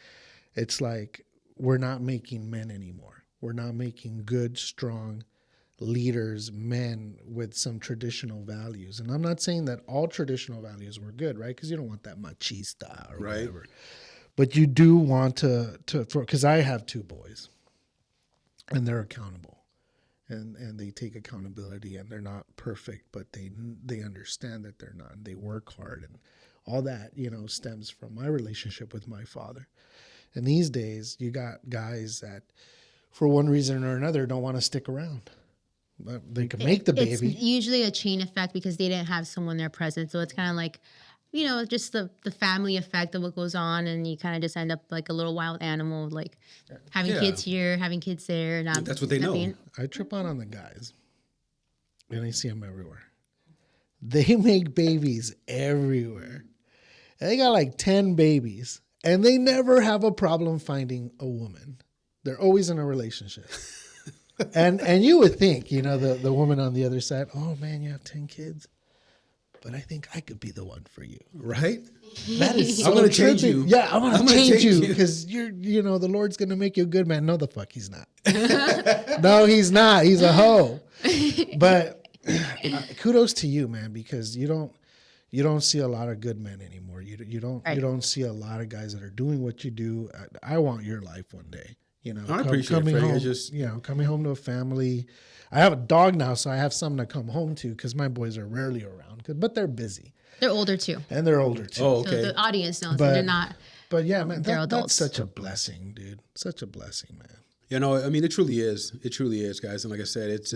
it's like we're not making men anymore. We're not making good, strong leaders, men with some traditional values. And I'm not saying that all traditional values were good, right? Because you don't want that machista or whatever. But you do want to because I have 2 boys, and they're accountable, and they take accountability, and they're not perfect, but they understand that they're not, and they work hard, and all that, you know, stems from my relationship with my father. And these days, you got guys that, for one reason or another, don't want to stick around. They can make the baby. It's usually a chain effect because they didn't have someone there present. So it's kind of like, you know, just the family effect of what goes on, and you kind of just end up like a little wild animal, like having kids here, having kids there. That's what they know. I trip on the guys, and I see them everywhere. They make babies everywhere. And they got like 10 babies, and they never have a problem finding a woman. They're always in a relationship. And you would think, you know, the woman on the other side, oh man, you have 10 kids, but I think I could be the one for you. Right? That is so I'm going to change you. Yeah, I'm going to change you because you know, the Lord's going to make you a good man. No, the fuck he's not. No, he's not. He's a hoe. But kudos to you, man, because you don't see a lot of good men anymore. You don't see a lot of guys that are doing what you do. I want your life one day. You know, I appreciate coming it, Frank. home, coming home to a family. I have a dog now, so I have something to come home to because my boys are rarely around, but they're busy. They're older too. And they're older too. Oh, So okay. the audience knows But- they're not. But yeah, man, They're that's adults. such a blessing, dude. Such a blessing, man. You know, I mean, it truly is. It truly is, guys. And like I said, it's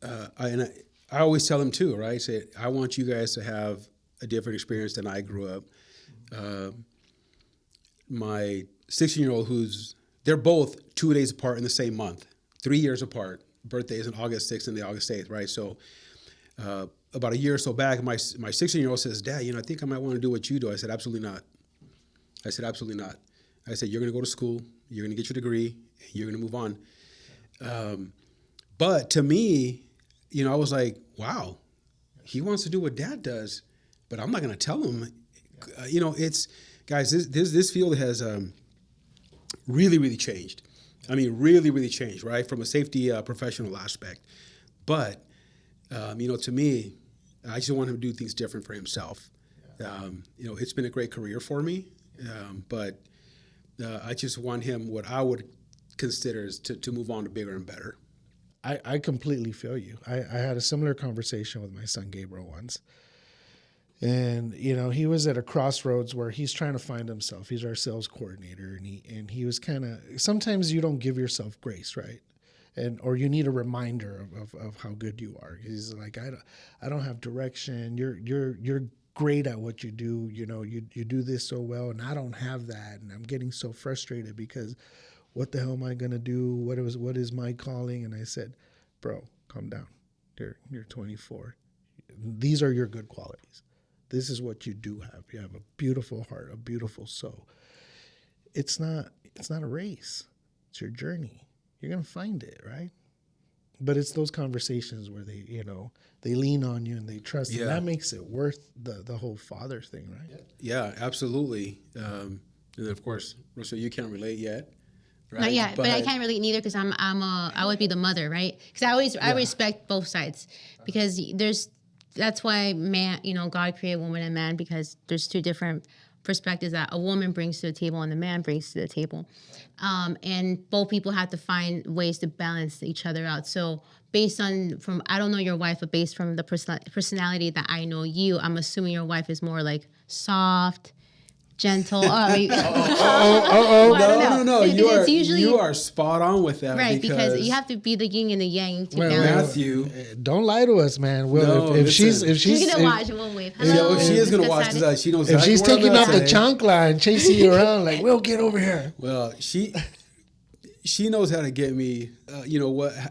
I always tell them too, right? I say, I want you guys to have a different experience than I grew up. My 16-year-old, they're both 2 days apart in the same month, 3 years apart. Birthday is on August 6th and the August 8th, right? So about a year or so back, my 16-year-old says, Dad, I think I might want to do what you do. I said, absolutely not. I said, absolutely not. I said, you're going to go to school, you're going to get your degree, and you're going to move on. But to me, I was like, wow, he wants to do what Dad does, but I'm not going to tell him. It's, guys, this field has really, really changed. I mean, really, really changed, right, from a safety professional aspect. But, to me, I just want him to do things different for himself. It's been a great career for me, but I just want him what I would consider is to move on to bigger and better. I completely feel you. I had a similar conversation with my son Gabriel once. And, he was at a crossroads where he's trying to find himself. He's our sales coordinator, and he was kind of, sometimes you don't give yourself grace, right? Or you need a reminder of how good you are. He's like, I don't have direction. You're great at what you do. You do this so well, and I don't have that. And I'm getting so frustrated because what the hell am I going to do? What is my calling? And I said, bro, calm down. You're 24. These are your good qualities. This is what you do have. You have a beautiful heart, a beautiful soul. It's not a race. It's your journey. You're going to find it, right? But it's those conversations where they lean on you and they trust you. And that makes it worth the whole father thing, right? Yeah, absolutely. And then of course, Rocio, you can't relate yet. Right? Not yet, but I can't relate neither because I would be the mother, right? Because I respect both sides because that's why God created woman and man because there's two different perspectives that a woman brings to the table and the man brings to the table. And both people have to find ways to balance each other out. So based on, I don't know your wife, but based from the personality that I know you, I'm assuming your wife is more like soft, gentle. No. You are spot on with that. Right, because you have to be the yin and the yang to Matthew, balance. don't lie to us, man. Well, if she's gonna watch, we'll wave. Hello, she is gonna watch this. She knows. If she's taking off the chancla and chasing you around, like, we'll get over here. Well, she knows how to get me.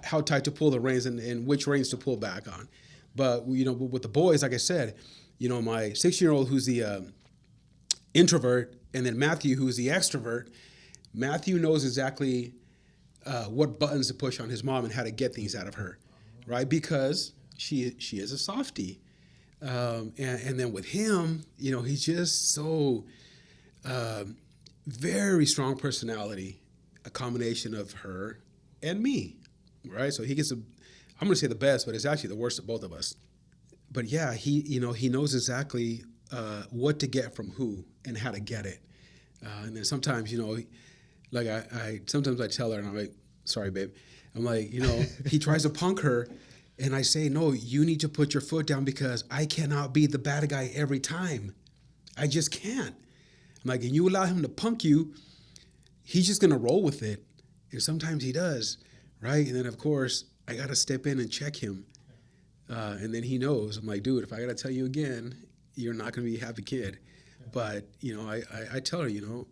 How tight to pull the reins and which reins to pull back on. But with the boys, like I said, my 6-year-old who's the introvert, and then Matthew, who's the extrovert. Matthew knows exactly what buttons to push on his mom and how to get things out of her, right? Because she is a softie. And then with him, he's just so very strong personality, a combination of her and me, right? So he gets I'm going to say the best, but it's actually the worst of both of us. But yeah, he knows exactly what to get from who and how to get it. And then sometimes, like sometimes I tell her and I'm like, sorry, babe. I'm like, he tries to punk her and I say, no, you need to put your foot down because I cannot be the bad guy every time. I just can't. I'm like, and you allow him to punk you, he's just going to roll with it. And sometimes he does, right? And then, of course, I got to step in and check him. And then he knows. I'm like, dude, if I got to tell you again, you're not going to be a happy kid. But, I tell her, you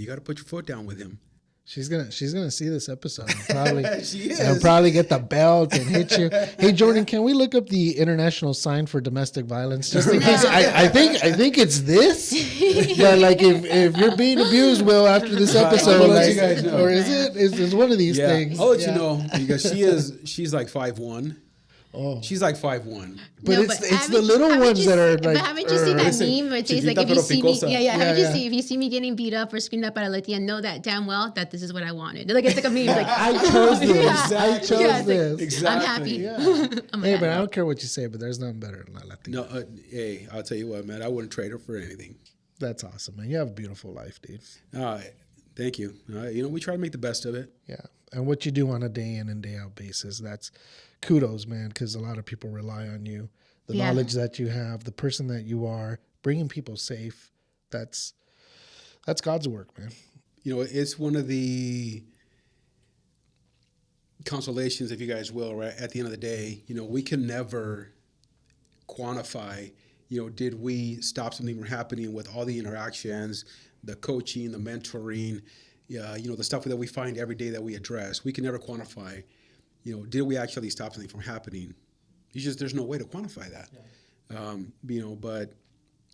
got to put your foot down with him. She's gonna see this episode. Probably she is. And probably get the belt and hit you. Hey Jordan, can we look up the international sign for domestic violence? Just in case. I think it's this. But like if you're being abused, Will, after this episode, let you guys know. or is it? It's one of these things. I'll let you know because she's like 5'1". Oh. She's like 5'1". But it's the little ones that are like. But haven't you seen that meme where it says like if you see me, if you see me getting beat up or screamed up at a Latina, know that damn well that this is what I wanted. Like it's like a meme. Like I chose this. Exactly. I chose this. Exactly. I'm happy. Yeah. Hey, but I don't care what you say, but there's nothing better than La Latina. No, hey, I'll tell you what, man. I wouldn't trade her for anything. That's awesome, man. You have a beautiful life, dude. Thank you. We try to make the best of it. Yeah, and what you do on a day in and day out basis, that's kudos, man, because a lot of people rely on you. the knowledge that you have, the person that you are, bringing people safe. That's God's work, man. You know, it's one of the consolations, if you guys will, right? At the end of the day, you know, we can never quantify, you know, did we stop something from happening with all the interactions, the coaching, the mentoring, you know, the stuff that we find every day that we address. We can never quantify, you know, did we actually stop something from happening? There's no way to quantify that. Yeah. You know, but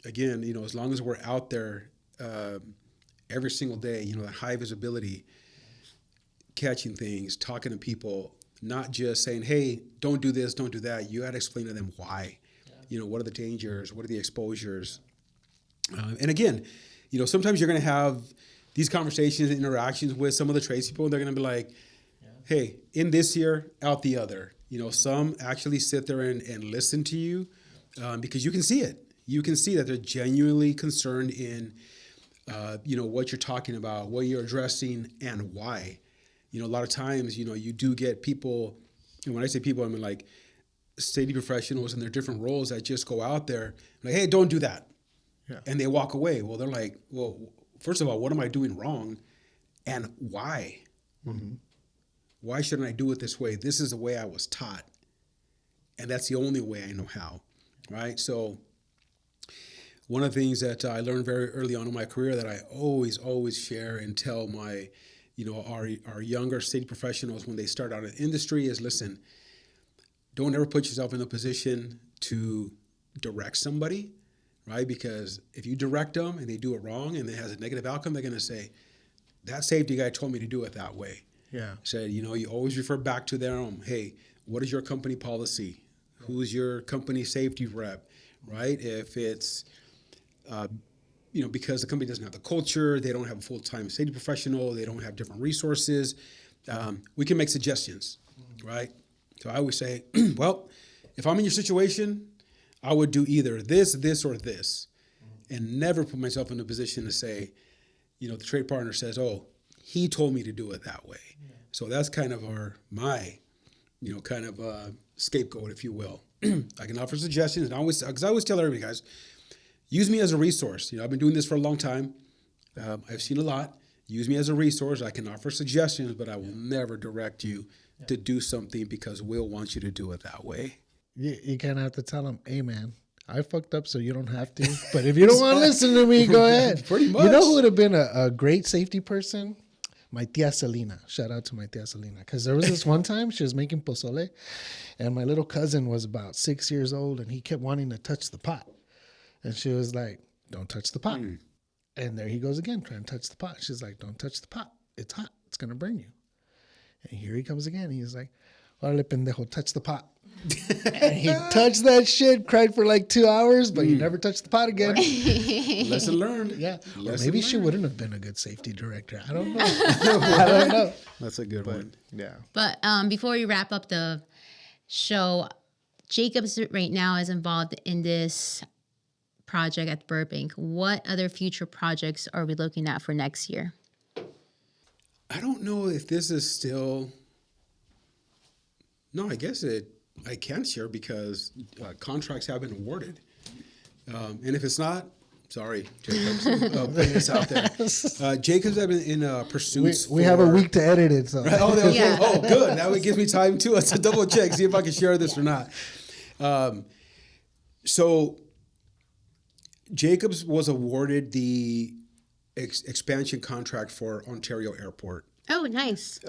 again, you know, as long as we're out there every single day, you know, that high visibility, catching things, talking to people, not just saying, hey, don't do this, don't do that. You got to explain to them why. Yeah. You know, what are the dangers? What are the exposures? And again, you know, sometimes you're going to have these conversations and interactions with some of the tradespeople, and they're going to be like, hey, in this year, out the other. You know, some actually sit there and listen to you because you can see it. You can see that they're genuinely concerned in, you know, what you're talking about, what you're addressing, and why. You know, a lot of times, you know, you do get people, and when I say people, I mean like safety professionals in their different roles that just go out there like, hey, don't do that. Yeah. And they walk away. Well, they're like, well, first of all, what am I doing wrong? And why? Mm-hmm. Why shouldn't I do it this way? This is the way I was taught. And that's the only way I know how, right? So one of the things that I learned very early on in my career that I always share and tell my, you know, our younger safety professionals when they start out in the industry is, listen, don't ever put yourself in a position to direct somebody, right? Because if you direct them and they do it wrong and it has a negative outcome, they're going to say, that safety guy told me to do it that way. Yeah. Said, you know, you always refer back to them. Hey, what is your company policy? Who's your company safety rep, right? If it's, you know, because the company doesn't have the culture, they don't have a full-time safety professional, they don't have different resources, we can make suggestions, right? So I always say, well, if I'm in your situation, I would do either this, or this, and never put myself in a position to say, you know, the trade partner says, oh, he told me to do it that way. Yeah. So that's kind of my, you know, kind of scapegoat, if you will. I can offer suggestions, and because I always tell everybody, guys, use me as a resource. You know, I've been doing this for a long time. I've seen a lot. Use me as a resource. I can offer suggestions, but I will never direct you to do something because Will wants you to do it that way. You kind of have to tell them, hey, man, I fucked up so you don't have to. But if you don't want to listen to me, go ahead. Pretty much. You know who would have been a great safety person? My tia Selena. Shout out to my tia Selena. Because there was this one time she was making pozole, and my little cousin was about 6 years old, and he kept wanting to touch the pot. And she was like, don't touch the pot. And there he goes again, trying to touch the pot. She's like, don't touch the pot. It's hot. It's going to burn you. And here he comes again. He's like, órale, pendejo, touch the pot. And he touched that shit, cried for like 2 hours, but he never touched the pot again. Lesson learned. Yeah. Or maybe she wouldn't have been a good safety director. I don't know. I don't know. That's a good one. Yeah. But before we wrap up the show, Jacobs right now is involved in this project at Burbank. What other future projects are we looking at for next year? I don't know if this is still... No, I guess I can share because contracts have been awarded. And if it's not, sorry, Jacobs, putting this out there. Jacobs have been in pursuits. We have a week to edit it. So. Right? Oh, yeah. Oh, good. Now it gives me time to double check, see if I can share this or not. So Jacobs was awarded the expansion contract for Ontario Airport. Oh, nice.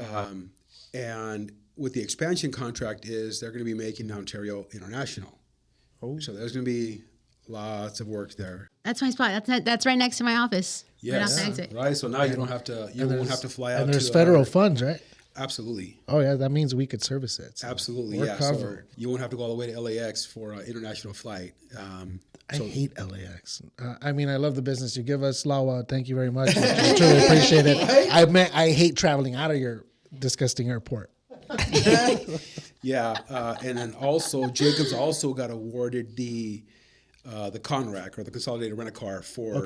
And with the expansion contract is they're going to be making Ontario International. Oh. So there's going to be lots of work there. That's my spot. That's right next to my office. Yes. Right. So now you won't have to fly out. And there's federal funds, right? Absolutely. Oh yeah, that means we could service it. So absolutely, yeah. Covered. So you won't have to go all the way to LAX for an international flight. I hate LAX. I mean, I love the business you give us, Lawa. Thank you very much. I truly appreciate it. Right? I hate traveling out of your disgusting airport. Yeah, and then also Jacobs also got awarded the CONRAC or the Consolidated Rent-A-Car for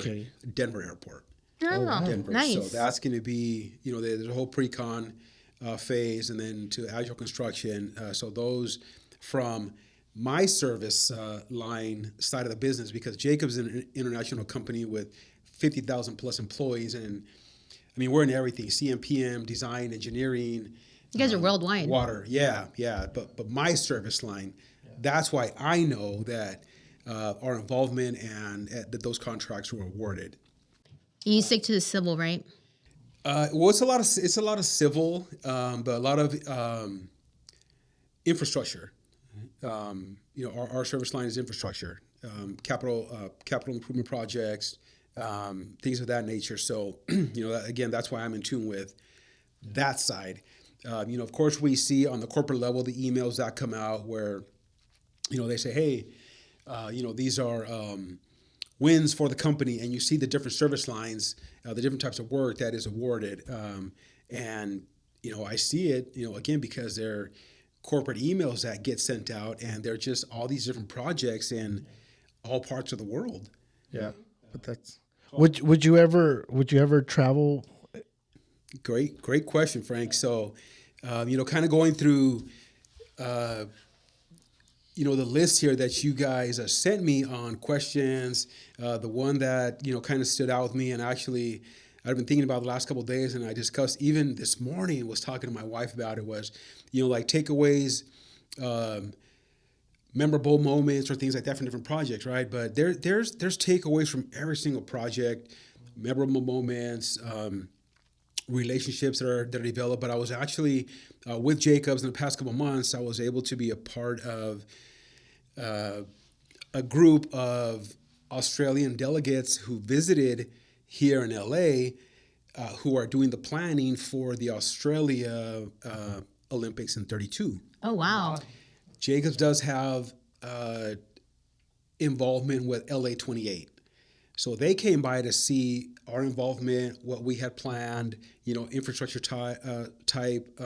Denver Airport. Oh, Denver. Nice. So that's going to be, there's a whole pre-con phase and then to actual construction. So those from my service line side of the business, because Jacobs is an international company with 50,000 plus employees, and I mean, we're in everything: CMPM, design, engineering. You guys are worldwide. Water, yeah. But my service line, that's why I know that our involvement and that those contracts were awarded. You stick to the civil, right? Well, it's a lot of civil, but a lot of infrastructure. Our service line is infrastructure, capital improvement projects, things of that nature. So, again, that's why I'm in tune with that side. Of course, we see on the corporate level the emails that come out where, they say, hey, these are wins for the company, and you see the different service lines, the different types of work that is awarded. And I see it, again, because they're corporate emails that get sent out, and they're just all these different projects in all parts of the world. Yeah, but that's would you ever travel? Great question, Frank. So, kind of going through, the list here that you guys sent me on questions, the one that, kind of stood out with me, and actually I've been thinking about the last couple of days, and I discussed even this morning, was talking to my wife about it, was, like takeaways, memorable moments or things like that from different projects, right? But there's takeaways from every single project, memorable moments, relationships that are developed. But I was actually with Jacobs in the past couple of months. I was able to be a part of a group of Australian delegates who visited here in LA, who are doing the planning for the Australia Olympics in 32. Oh, wow. Jacobs does have involvement with LA 28. So they came by to see our involvement, what we had planned, infrastructure type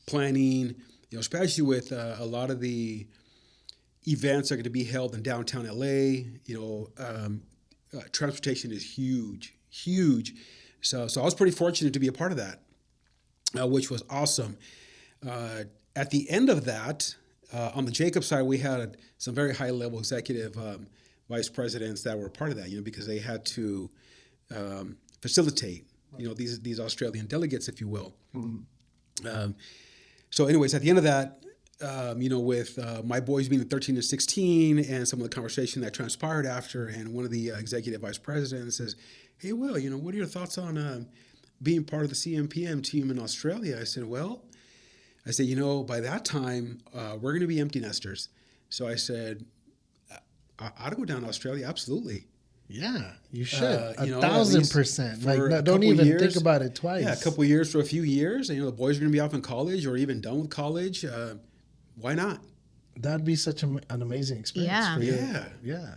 planning, especially with a lot of the events that are going to be held in downtown LA. Transportation is huge. So I was pretty fortunate to be a part of that, which was awesome. At the end of that, on the Jacobs side, we had some very high-level executive vice presidents that were a part of that, because they had to facilitate, these Australian delegates, if you will. Mm-hmm. So anyways, at the end of that, with my boys being 13 and 16 and some of the conversation that transpired after, and one of the executive vice presidents says, hey, Will, what are your thoughts on being part of the CMPM team in Australia? I said, by that time, we're going to be empty nesters. So I said, I'd go down to Australia, absolutely. Yeah, you should. 1,000%. Don't even think about it twice. Yeah, a couple of years for a few years. And, the boys are going to be off in college or even done with college. Why not? That'd be such an amazing experience for you. Yeah.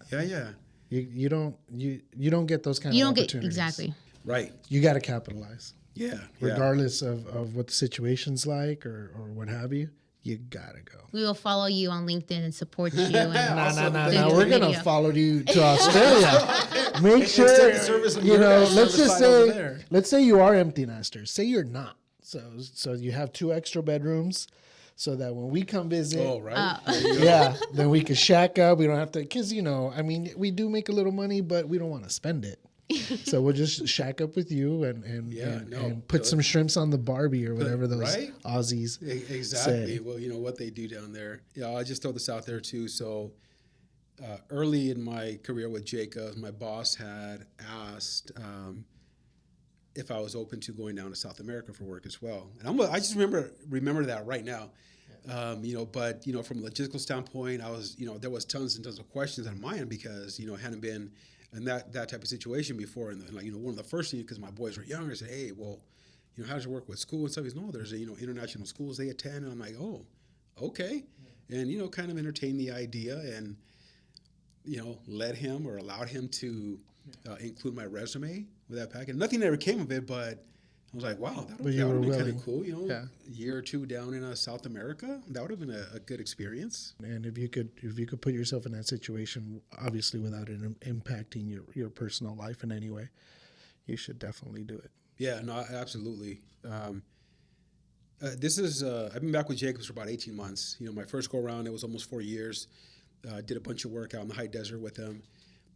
You don't get those kind of opportunities. Exactly. Right. You got to capitalize. Yeah. Regardless of what the situation's like or what have you. You gotta go. We will follow you on LinkedIn and support you. No. We're gonna follow you to Australia. Make sure let's say you are empty nesters. Say you're not. So you have 2 extra bedrooms, so that when we come visit, then we can shack up. We don't have to, because we do make a little money, but we don't want to spend it. So we'll just shack up with you and put some shrimps on the Barbie or whatever those Aussies exactly. say. Well, what they do down there. I just throw this out there too. So early in my career with Jacobs, my boss had asked if I was open to going down to South America for work as well. And I just remember that right now. But from a logistical standpoint, I was, there was tons and tons of questions on my end because, I hadn't been in that type of situation before. And one of the first things, because my boys were younger, I said, hey, well, how does it work with school and stuff? He's, no, there's, international schools they attend. And I'm like, oh, okay. And, kind of entertained the idea and, allowed him to include my resume with that package. Nothing ever came of it, but I was like, wow, that would have been kind of cool. A year or two down in South America, that would have been a good experience. And if you could put yourself in that situation, obviously without it impacting your personal life in any way, you should definitely do it. Yeah, no, absolutely. This is, I've been back with Jacobs for about 18 months. My first go around, it was almost 4 years. Did a bunch of work out in the high desert with him.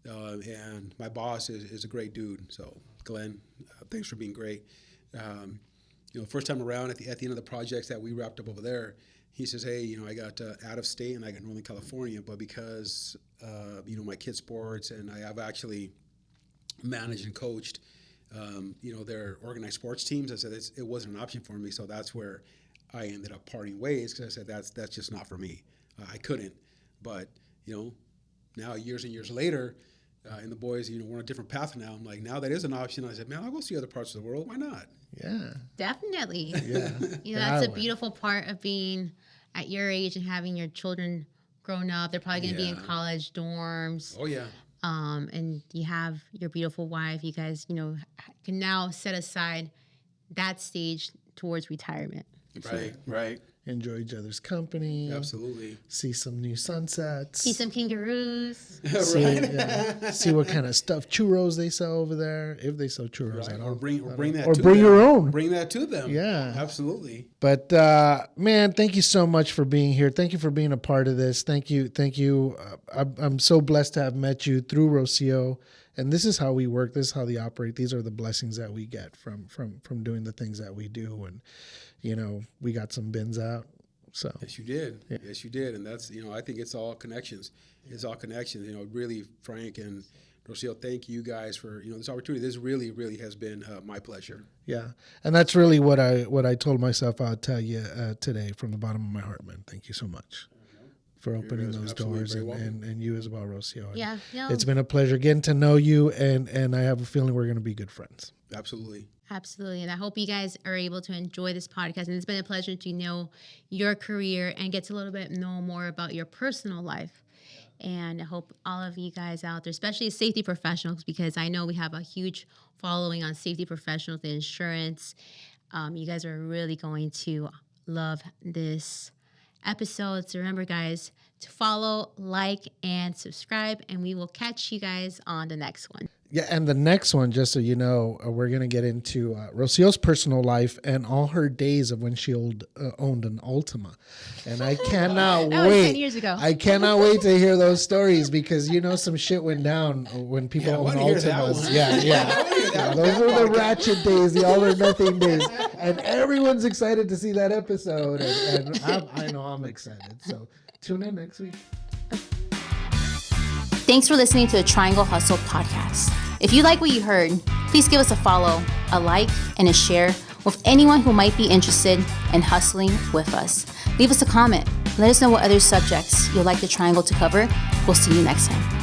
And my boss is a great dude. So Glenn, thanks for being great. First time around at the end of the projects that we wrapped up over there, he says, hey, I got out of state and I got Northern California, but because, my kids' sports and I've actually managed and coached, their organized sports teams, I said it wasn't an option for me. So that's where I ended up parting ways because I said that's just not for me. I couldn't. But, now years and years later, and the boys, we're on a different path now. I'm like, now that is an option. I said, man, I'll go see other parts of the world. Why not? Yeah. Definitely. Yeah. That's a beautiful part of being at your age and having your children grown up. They're probably going to be in college dorms. Oh, yeah. And you have your beautiful wife. You guys, can now set aside that stage towards retirement. Right. Enjoy each other's company. Absolutely. See some new sunsets. See some kangaroos. See what kind of stuffed churros they sell over there, if they sell churros at all. Or bring your own. Bring that to them. Yeah. Absolutely. But man, thank you so much for being here. Thank you for being a part of this. Thank you. I'm so blessed to have met you through Rocio. And this is how we work. This is how they operate. These are the blessings that we get from doing the things that we do. And we got some bins out. So yes, you did. Yeah. Yes, you did. And that's I think it's all connections. It's all connections. Really, Frank and Rocio, thank you guys for this opportunity. This really, really has been my pleasure. Yeah, and that's really what I told myself I'll tell you today from the bottom of my heart, man. Thank you so much for opening those doors and you as well, Rocio. Yeah, it's been a pleasure getting to know you, and I have a feeling we're going to be good friends. Absolutely. Absolutely. And I hope you guys are able to enjoy this podcast. And it's been a pleasure to know your career and get to a little bit know more about your personal life. And I hope all of you guys out there, especially safety professionals, because I know we have a huge following on safety professionals, the insurance. You guys are really going to love this episode. So remember, guys, to follow, like, and subscribe. And we will catch you guys on the next one. Yeah, and the next one, just so you know, we're going to get into Rocio's personal life and all her days of when she owned an Altima. And I cannot that wait. Was 10 years ago. I cannot wait to hear those stories because, some shit went down when people owned Altimas. Yeah. Those were the ratchet days, the all or nothing days. And everyone's excited to see that episode. And I know I'm excited. So tune in next week. Thanks for listening to the Triangle Hustle podcast. If you like what you heard, please give us a follow, a like, and a share with anyone who might be interested in hustling with us. Leave us a comment. Let us know what other subjects you'd like the Triangle to cover. We'll see you next time.